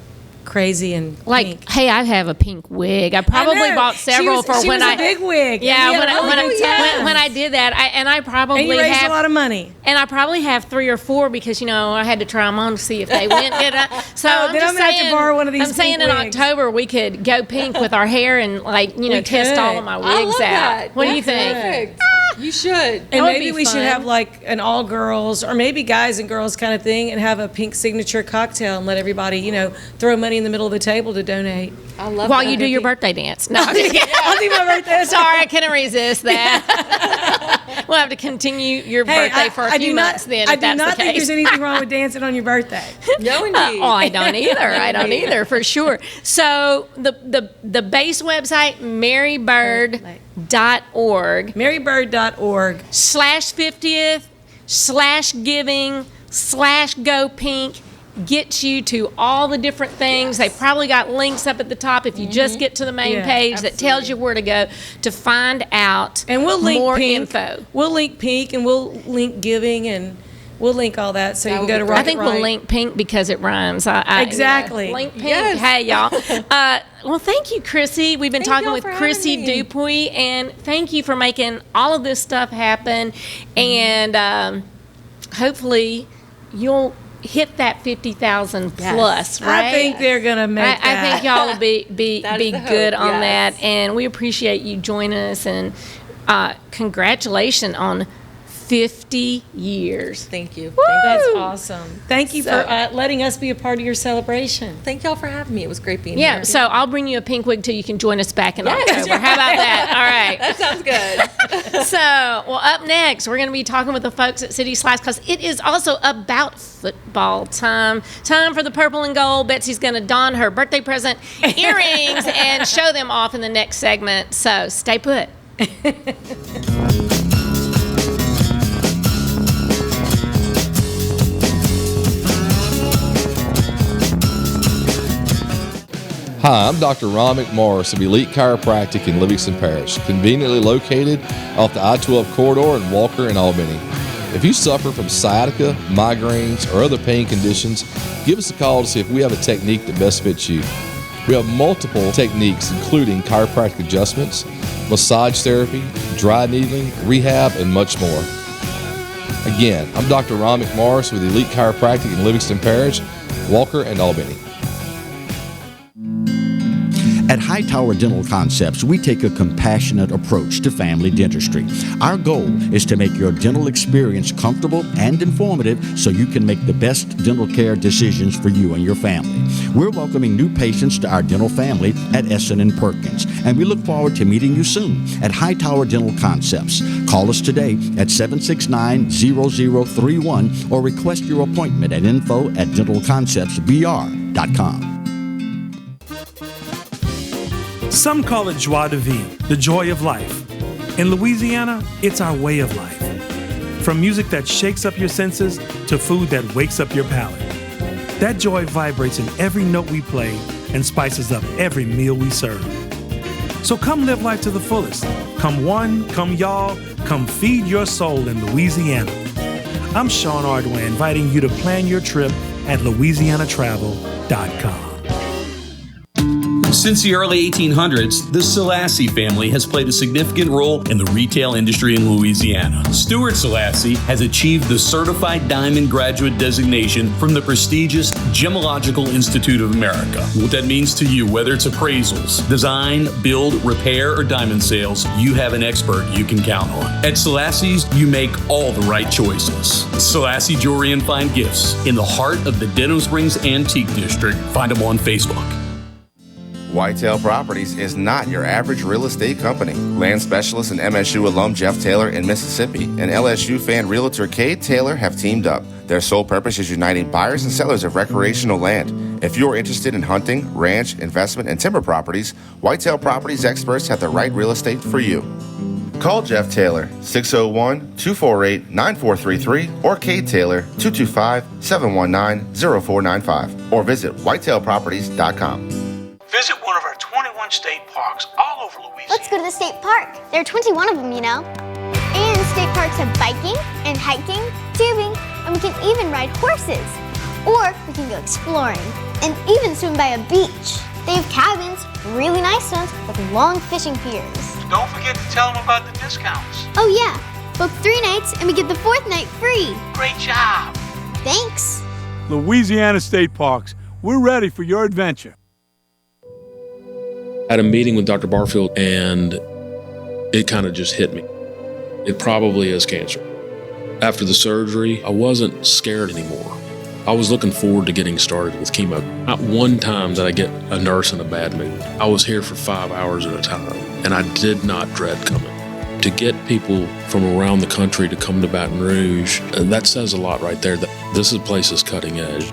crazy and Like, pink. hey, I have a pink wig. I probably know. bought several She for was when a I big wig. Yeah, And when I did that, I probably and you raised have a lot of money. And I probably have 3 or 4 because I had to try them on to see if they went. So then I'm gonna have to borrow one of these I'm saying pink in wigs. October we could go pink with our hair and test could. all of my I wigs love out. that. What do you That's think? perfect. You should. And That would maybe be we should fun. have like an all girls or maybe guys and girls kind of thing and have a pink signature cocktail and let everybody, throw money in the middle of the table to donate. I love While that. you do your birthday dance. No, I'm just kidding. I'll do my birthday. Sorry, I couldn't resist that. We'll have to continue your birthday for a few months then. I if do that's not the think case. there's anything wrong with dancing on your birthday. No, indeed. I don't either. I don't either, for sure. So the base website, marybird.org. Marybird.org. /50th/giving/go-pink gets you to all the different things. They probably got links up at the top if you just get to the main Yeah, page that tells you where to go to find out And we'll link more pink. info. We'll link pink and we'll link giving and we'll link all that so you can go to Rocket I think we'll Right. link pink because it rhymes. Exactly. Link pink. Yes. Hey, y'all. Well, thank you, Chrissy. We've been talking y'all with for Chrissy having me. Dupuy, and thank you for making all of this stuff happen. And hopefully you'll hit that 50,000 plus, right? I think they're gonna make I that. think y'all will be That is the good hope, on yes. that, and we appreciate you joining us. And congratulations on 50 years. Thank you. That's awesome. Thank you for letting us be a part of your celebration. Thank y'all for having me. It was great being Yeah, here. so I'll bring you a pink wig till you can join us back in October. How about that? All right. That sounds good. So, up next, we're going to be talking with the folks at City Slice because it is also about football time. Time for the purple and gold. Betsy's going to don her birthday present earrings and show them off in the next segment. So, stay put. Hi, I'm Dr. Ron McMorris of Elite Chiropractic in Livingston Parish, conveniently located off the I-12 corridor in Walker and Albany. If you suffer from sciatica, migraines, or other pain conditions, give us a call to see if we have a technique that best fits you. We have multiple techniques including chiropractic adjustments, massage therapy, dry needling, rehab, and much more. Again, I'm Dr. Ron McMorris with Elite Chiropractic in Livingston Parish, Walker, and Albany. At Hightower Dental Concepts, we take a compassionate approach to family dentistry. Our goal is to make your dental experience comfortable and informative so you can make the best dental care decisions for you and your family. We're welcoming new patients to our dental family at Asst and Perkins, and we look forward to meeting you soon at Hightower Dental Concepts. Call us today at 769-0031 or request your appointment at info@dentalconceptsbr.com. Some call it joie de vivre, the joy of life. In Louisiana, it's our way of life. From music that shakes up your senses to food that wakes up your palate. That joy vibrates in every note we play and spices up every meal we serve. So come live life to the fullest. Come one, come y'all, come feed your soul in Louisiana. I'm Sean Ardway, inviting you to plan your trip at louisianatravel.com. Since the early 1800s, the Selassie family has played a significant role in the retail industry in Louisiana. Stuart Selassie has achieved the Certified Diamond Graduate designation from the prestigious Gemological Institute of America. What that means to you, whether it's appraisals, design, build, repair, or diamond sales, you have an expert you can count on. At Selassie's, you make all the right choices. Selassie Jewelry and Fine Gifts in the heart of the Denham Springs Antique District. Find them on Facebook. Whitetail Properties is not your average real estate company. Land specialist and MSU alum Jeff Taylor in Mississippi and LSU fan realtor Kate Taylor have teamed up. Their sole purpose is uniting buyers and sellers of recreational land. If you're interested in hunting, ranch, investment, and timber properties, Whitetail Properties experts have the right real estate for you. Call Jeff Taylor, 601-248-9433, or Kate Taylor, 225-719-0495, or visit whitetailproperties.com. Visit one of our 21 state parks all over Louisiana. Let's go to the state park. There are 21 of them, you know. And state parks have biking and hiking, tubing, and we can even ride horses. Or we can go exploring and even swim by a beach. They have cabins, really nice ones, with long fishing piers. Don't forget to tell them about the discounts. Oh yeah, book 3 nights and we get the 4th night free. Great job. Thanks. Louisiana State Parks, we're ready for your adventure. I had a meeting with Dr. Barfield and it kind of just hit me. It probably is cancer. After the surgery, I wasn't scared anymore. I was looking forward to getting started with chemo. Not one time did I get a nurse in a bad mood. I was here for 5 hours at a time and I did not dread coming. To get people from around the country to come to Baton Rouge, that says a lot right there. That this place is cutting edge.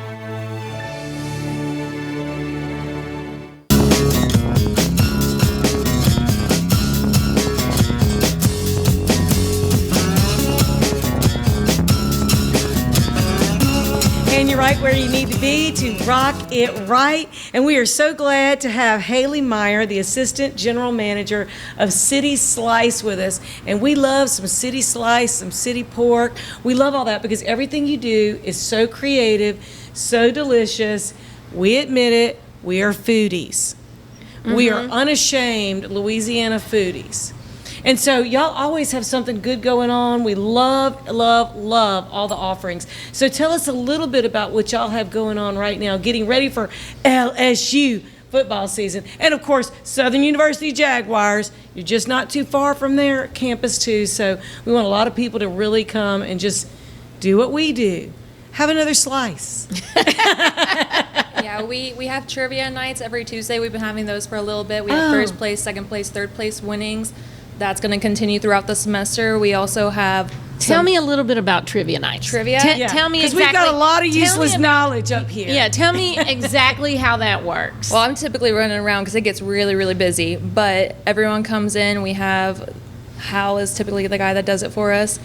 Right where you need to be to rock it right. And we are so glad to have Hailie Meyer, the Assistant General Manager of City Slice, with us. And we love some City Slice, some City Pork. We love all that because everything you do is so creative, so delicious. We admit it, we are foodies. Mm-hmm. We are unashamed Louisiana foodies. And so y'all always have something good going on. We love, love, love all the offerings. So tell us a little bit about what y'all have going on right now, getting ready for LSU football season. And of course, Southern University Jaguars. You're just not too far from their campus too. So we want a lot of people to really come and just do what we do. Have another slice. Yeah, we have trivia nights every Tuesday. We've been having those for a little bit. We have first place, second place, third place winnings. That's going to continue throughout the semester. We also have... Tell me a little bit about trivia nights. Trivia? Tell me exactly... Because we've got a lot of useless knowledge up here. Yeah, tell me exactly how that works. Well, I'm typically running around because it gets really, really busy. But everyone comes in. We have... Hal is typically the guy that does it for us.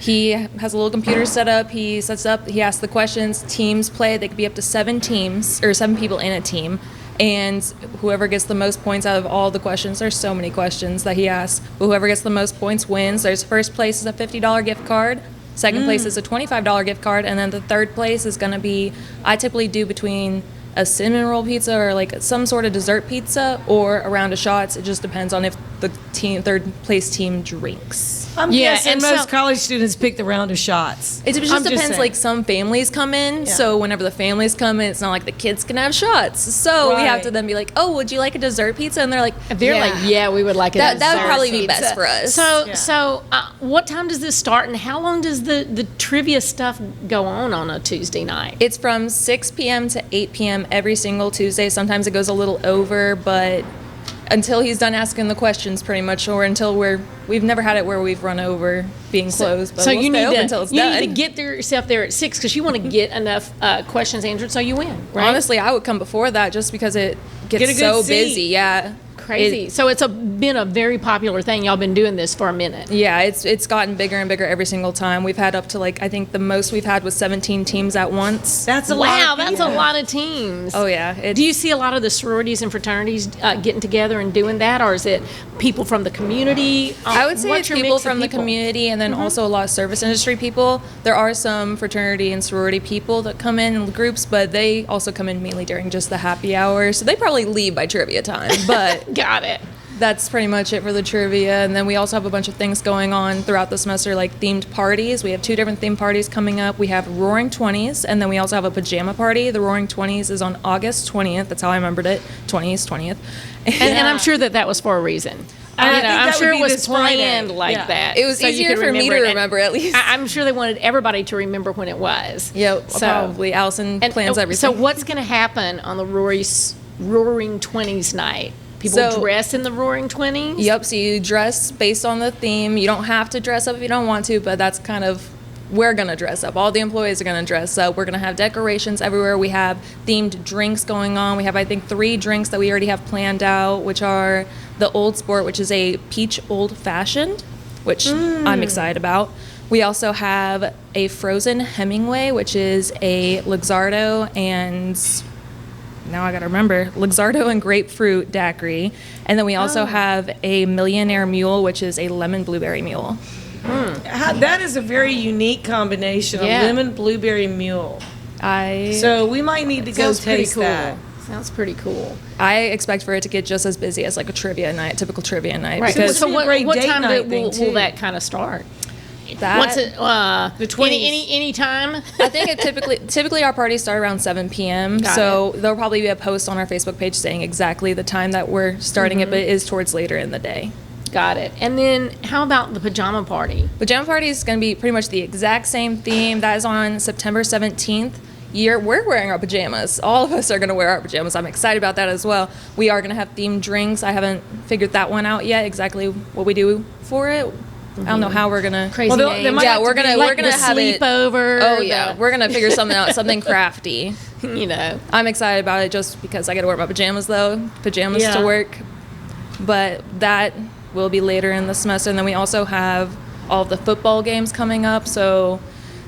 He has a little computer set up. He sets up... He asks the questions. Teams play. They could be up to 7 teams, or 7 people in a team. And whoever gets the most points out of all the questions, there's so many questions that he asks, but whoever gets the most points wins. There's first place is a $50 gift card, second place is a $25 gift card, and then the third place is going to be, I typically do between a cinnamon roll pizza or like some sort of dessert pizza or a round of shots. It just depends on if the third place team drinks. I'm guessing most college students pick the round of shots. It just depends. Like some families come in, so whenever the families come in, it's not like the kids can have shots. So we have to then be like, "Oh, would you like a dessert pizza?" And they're like, "Yeah, we would like a dessert." That would probably pizza. be best for us. So what time does this start, and how long does the trivia stuff go on a Tuesday night? It's from 6 p.m. to 8 p.m. every single Tuesday. Sometimes it goes a little over, but until he's done asking the questions, pretty much, or until we've never had it where we've run over being closed. But so we'll you stay need until it's done. need to get yourself there at 6 because you want to get enough questions answered so you win. Right? Honestly, I would come before that just because it Get gets a good so seat. busy. Yeah. Crazy. So it's been a very popular thing. Y'all been doing this for a minute. Yeah, it's gotten bigger and bigger every single time. We've had up to I think the most we've had was 17 teams at once. That's a lot. Wow, that's a lot of teams. Oh yeah. Do you see a lot of the sororities and fraternities getting together and doing that, or is it people from the community? I would say What's it's your people mix of from the community, and then also a lot of service industry people. There are some fraternity and sorority people that come in groups, but they also come in mainly during just the happy hour. So they probably leave by trivia time. But got it. That's pretty much it for the trivia. And then we also have a bunch of things going on throughout the semester, like themed parties. We have 2 different themed parties coming up. We have Roaring 20s, and then we also have a Pajama Party. The Roaring 20s is on August 20th. That's how I remembered it. 20th. And I'm sure that was for a reason. I'm sure it was planned like that. It was so easier for me to remember, at least. I'm sure they wanted everybody to remember when it was. Yep, probably. Allison plans everything. So what's going to happen on the Roaring 20s night? People dress in the Roaring 20s? Yep, so you dress based on the theme. You don't have to dress up if you don't want to, but that's kind of, we're going to dress up. All the employees are going to dress up. We're going to have decorations everywhere. We have themed drinks going on. We have, I think, 3 drinks that we already have planned out, which are the Old Sport, which is a peach old fashioned, which I'm excited about. We also have a frozen Hemingway, which is a Luxardo and... now I gotta remember, Luxardo and grapefruit daiquiri. And then we also have a Millionaire Mule, which is a lemon blueberry mule. That is a very unique combination, a lemon blueberry mule. So we might need to go taste that. Sounds pretty cool. I expect for it to get just as busy as like a trivia night, typical trivia night. Right. Because So what time will that kind of start? What's it? The 20s. Any time? I think it typically our parties start around 7 p.m. So there'll probably be a post on our Facebook page saying exactly the time that we're starting it, but it is towards later in the day. Got it. And then how about the Pajama Party? Pajama Party is going to be pretty much the exact same theme. That is on September 17th. We're wearing our pajamas. All of us are going to wear our pajamas. I'm excited about that as well. We are going to have themed drinks. I haven't figured that one out yet, exactly what we do for it. I don't know how we're gonna crazy names. we're gonna have it sleepover. Oh yeah, we're gonna figure something out, something crafty. You know, I'm excited about it just because I got to wear my pajamas to work. But that will be later in the semester, and then we also have all of the football games coming up. So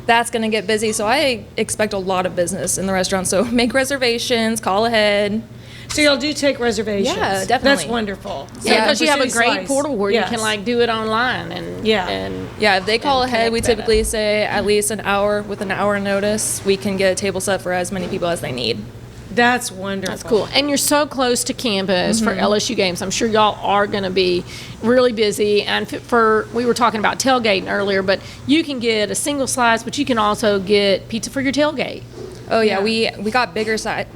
that's gonna get busy. So I expect a lot of business in the restaurant. So make reservations, call ahead. So y'all do take reservations? Yeah, definitely. That's wonderful. Because you have a great portal where you can do it online and if they call ahead, we typically say at least an hour. With an hour notice, we can get a table set for as many people as they need. That's wonderful. That's cool. And you're so close to campus for LSU games. I'm sure y'all are going to be really busy. And we were talking about tailgating earlier, but you can get a single slice, but you can also get pizza for your tailgate. Oh yeah, we got bigger sized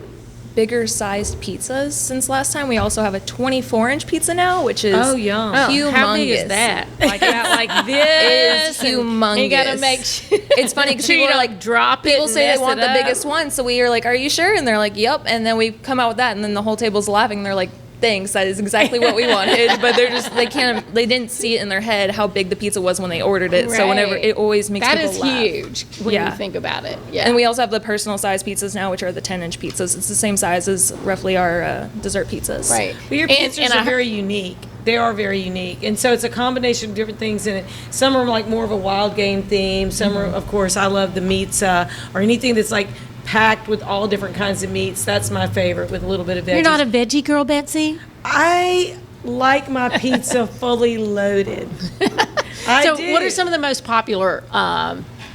pizzas since last time. We also have a 24-inch pizza now, which is humongous. How big is that? Like this? It is humongous. You gotta make sure. It's funny because people are like, drop it. People say they mess want it the up. biggest one, so we are like, "Are you sure?" And they're like, "Yep." And then we come out with that, and then the whole table's laughing. They're like, "Thanks, that is exactly what we wanted." But they didn't see it in their head how big the pizza was when they ordered it. Right. So whenever it always makes people laugh. That is huge when you think about it. Yeah. And we also have the personal size pizzas now, which are the 10-inch pizzas. It's the same size as roughly our dessert pizzas. Right. But your pizzas are very unique. They are very unique. And so it's a combination of different things in it. Some are like more of a wild game theme. Some are, of course, I love the meats or anything that's like packed with all different kinds of meats. That's my favorite, with a little bit of veggies. You're not a veggie girl, Betsy? I like my pizza fully loaded. So what are some of the most popular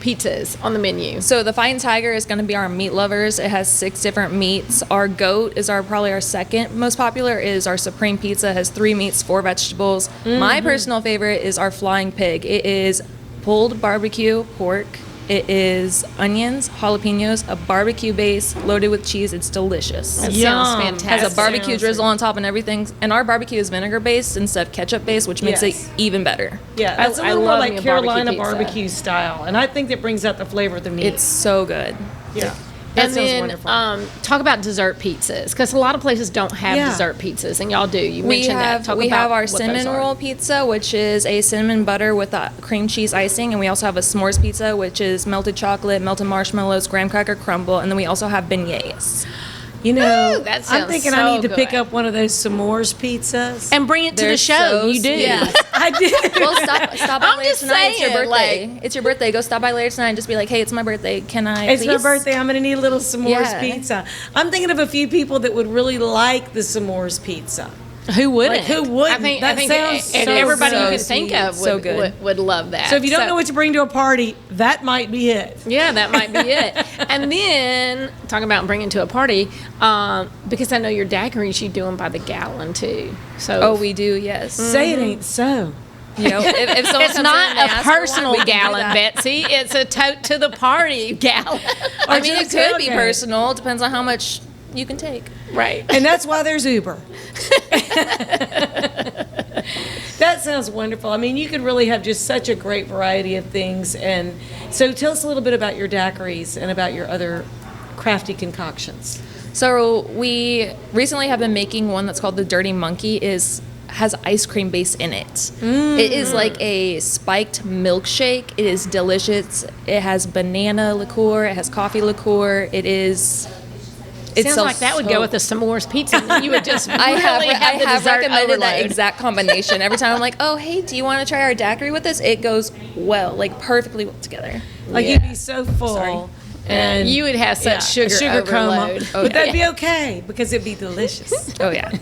pizzas on the menu? So the Fighting Tiger is going to be our meat lovers. It has 6 different meats. Our goat is probably our second most popular. Is our supreme pizza. It has 3 meats, 4 vegetables. My personal favorite is our flying pig. It is pulled barbecue pork. It is onions, jalapenos, a barbecue base loaded with cheese. It's delicious. That sounds fantastic. Has a barbecue drizzle on top and everything. And our barbecue is vinegar based instead of ketchup based, which makes it even better. Yeah, that's a little more like Carolina barbecue style, and I think that brings out the flavor of the meat. It's so good. Yeah. And then talk about dessert pizzas, because a lot of places don't have dessert pizzas, and y'all do. You mentioned that. We have our cinnamon roll pizza, which is a cinnamon butter with a cream cheese icing, and we also have a s'mores pizza, which is melted chocolate, melted marshmallows, graham cracker crumble, and then we also have beignets. You know, that I'm thinking so I need to good. pick up one of those s'mores pizzas and bring it to the show. So you do. Yes. I did. Well, stop by I'm later just tonight. It's your saying, birthday. It's your birthday. Go stop by later tonight and just be like, hey, it's my birthday. Can I It's please? my birthday. I'm going to need a little s'mores Yeah. pizza. I'm thinking of a few people that would really like the s'mores pizza. Who wouldn't? Like, who wouldn't? I think sounds so everybody you so can think sweet. of So good. would love that. So if you don't know what to bring to a party, that might be it. Yeah, that might be it. And then talking about bringing to a party, because I know your daiquiris you do them by the gallon too. So Oh, we do, yes. Say it ain't so. You know, if someone it's comes in not and they a ask for one, personal we can do gallon, that. Betsy. It's a tote to the party gallon. I mean, it just could be tailgate. personal. It depends on how much you can take. Right. And that's why there's Uber. That sounds wonderful. I mean, you could really have just such a great variety of things. And so tell us a little bit about your daiquiris and about your other crafty concoctions. So we recently have been making one that's called the Dirty Monkey. Has ice cream base in it. It is like a spiked milkshake. It is delicious. It has banana liqueur. It has coffee liqueur. Sounds like that would go with the s'mores pizza. And you would just I have have recommended that overload. exact combination. Every time I'm like, oh, hey, do you want to try our daiquiri with this? It goes well, like perfectly well together. Like you'd be so full. Sorry. And you would have such sugar coma. overload. But that'd be okay because it'd be delicious. Oh, yeah.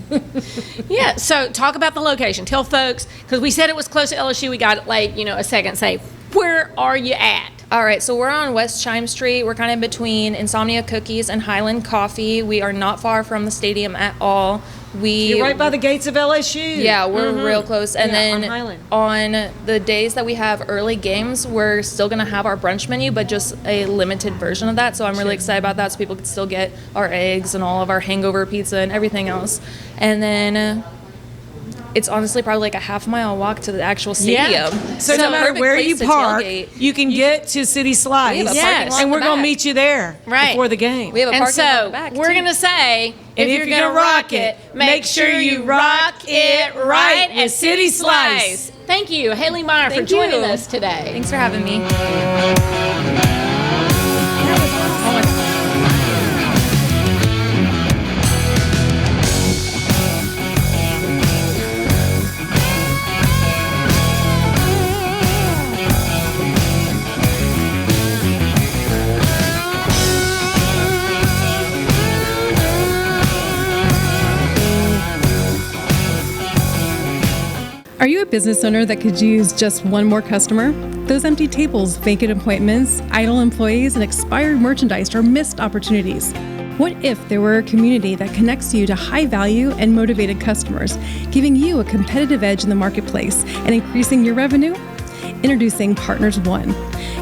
Yeah, so talk about the location. Tell folks, because we said it was close to LSU. We got a second. Say, where are you at? All right, so we're on West Chime Street. We're kind of in between Insomnia Cookies and Highland Coffee. We are not far from the stadium at all. You're right by the gates of LSU. Yeah, we're real close. And on then Highland. on the days that we have early games, we're still going to have our brunch menu, but just a limited version of that. So I'm really excited about that, so people can still get our eggs and all of our hangover pizza and everything else. And then it's honestly probably like a half-mile walk to the actual stadium. Yeah. So no a matter perfect where place you to park, tailgate. you can get to City Slice. We have a parking lot in and the we're going to back. meet you there before the game. We have a And parking lot in so the back, we're too. going to say, And if you're going to rock it, make sure you rock it right at City Slice. Thank you, Hailie Meyer, for Thank joining you. us today. Thanks for having me. Are you a business owner that could use just one more customer? Those empty tables, vacant appointments, idle employees, and expired merchandise are missed opportunities. What if there were a community that connects you to high-value and motivated customers, giving you a competitive edge in the marketplace and increasing your revenue? Introducing Partners One.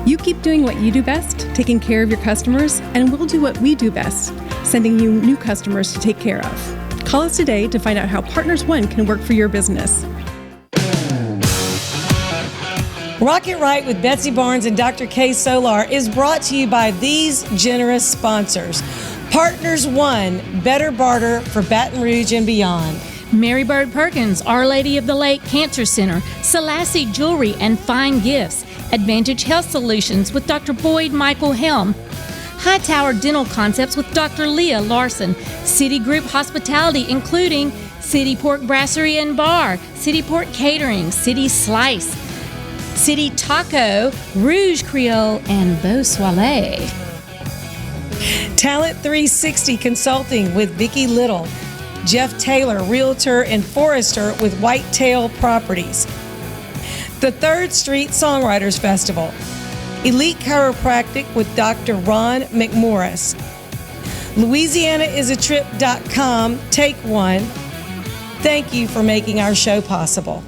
You keep doing what you do best, taking care of your customers, and we'll do what we do best, sending you new customers to take care of. Call us today to find out how Partners One can work for your business. Rock It Right with Betsy Barnes and Dr. K. Solar is brought to you by these generous sponsors. Partners One, better barter for Baton Rouge and beyond. Mary Bird Perkins, Our Lady of the Lake Cancer Center, Selassie Jewelry and Fine Gifts, Advantage Health Solutions with Dr. Boyd Michael Helm, Hightower Dental Concepts with Dr. Leah Larson, City Group Hospitality including City Pork Brasserie and Bar, City Pork Catering, City Slice, City Taco, Rouge Creole, and Beau Soleil. Talent 360 Consulting with Vicki Little. Jeff Taylor, Realtor and Forester with Whitetail Properties. The 3rd Street Songwriters Festival. Elite Chiropractic with Dr. Ron McMorris. LouisianaIsATrip.com. Take one. Thank you for making our show possible.